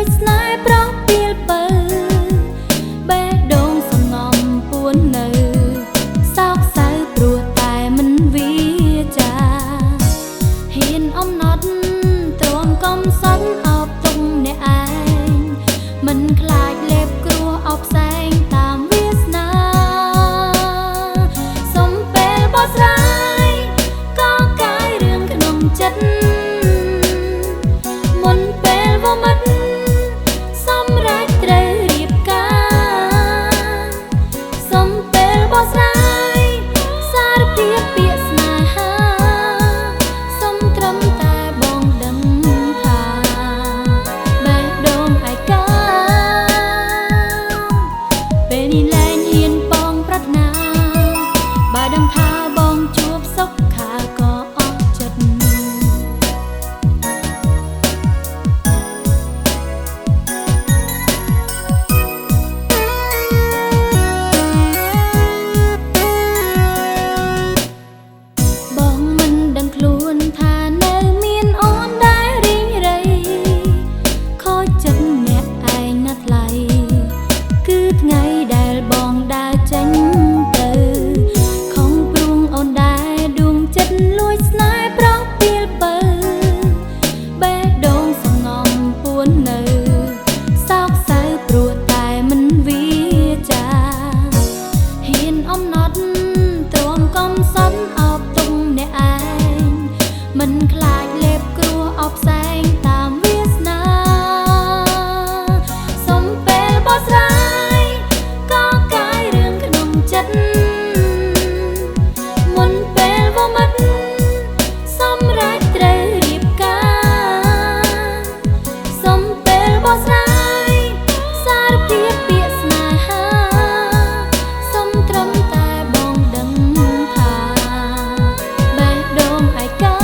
ចស្នេហ៍ប្រោះពីលពើបេះដូងសងំពួននៅសោកសៅព្រោះតែមិនវាចាហ៊ានអំណត់ទ្រាំកំសត់អបទុំអ្នកឯងមិនខ្លាចលេបគ្រោះអបផ្សែងតាមវាសនាសុំពេលបោះស្រាយក៏កាយរឿងក្នុងចិត្តមុនពេលវមិតសម្រេចត្រូវរៀបការសុំពេលបោះស្រាយសារភាពពាក្យស្នេហាសុំត្រឹមតែបងដឹងថាបេះដូងឯកាពេលនេះលែងហ៊ានបងប្រាថ្នាបើដឹងថាបងជួបសុខខាក៏អស់ចិត្តបងមិនដឹងខ្លួនថានៅមានអូនដែលរីងរៃខូចចិត្តអ្នកឯងណាស់ថ្លៃគឺថ្ងៃដែលបងដើរចេញទៅខំព្រួងអូនដែរដួងចិត្តលួចស្នេហ៍ប្រោះពីលពើបេះដូងសងំពួននៅសោកសៅព្រោះតែមិនវាចាហ៊ានអំណត់ទ្រាំកំសត់អបទុំអ្នកឯងមិនខ្លាចលេបគ្រោះអបផ្សែងតាមវាសនាសុំពេលបោះស្រាយក៏កាយរឿងក្នុងចិត្តមុនពេលវមិតសម្រេចត្រូវរៀបការសុំពេលបោះស្រាយសារភាពពាក្យស្នេហាសុំត្រឹមតែបងដឹងថាបេះដូងឯកា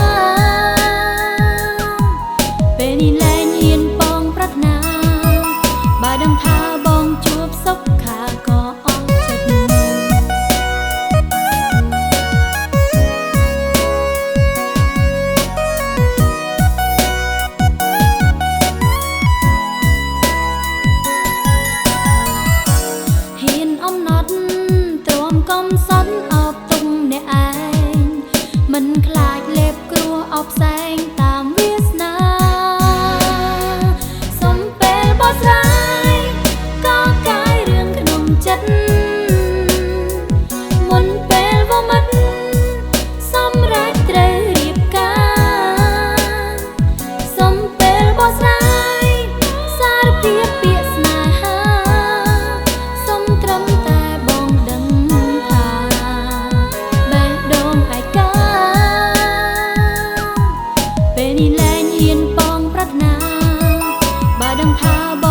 ពេលនេះលែងហ៊ានបងប្រាថ្នាបើដឹងថាបងជួបសុខខាក៏អស់ចិត្តហ៊ានអំណត់ទ្រាំកំសត់អបទុំអ្នកឯងមិនខ្លាចលេបគ្រោះអបផ្សែងតាមវាសនាសុំពេលបោះស្រាយក៏កាយរឿងក្នុងចិត្តមុនពេលវមិតសម្រេចត្រូវរៀបការសុំពេលបោះស្រាយសារភាពពាក្យស្នេហាសុំត្រឹមតែបងដឹងថាបេះដូងឯកាពេលនេះលែងហ៊ានបងប្រាថ្នាបើដឹងថាប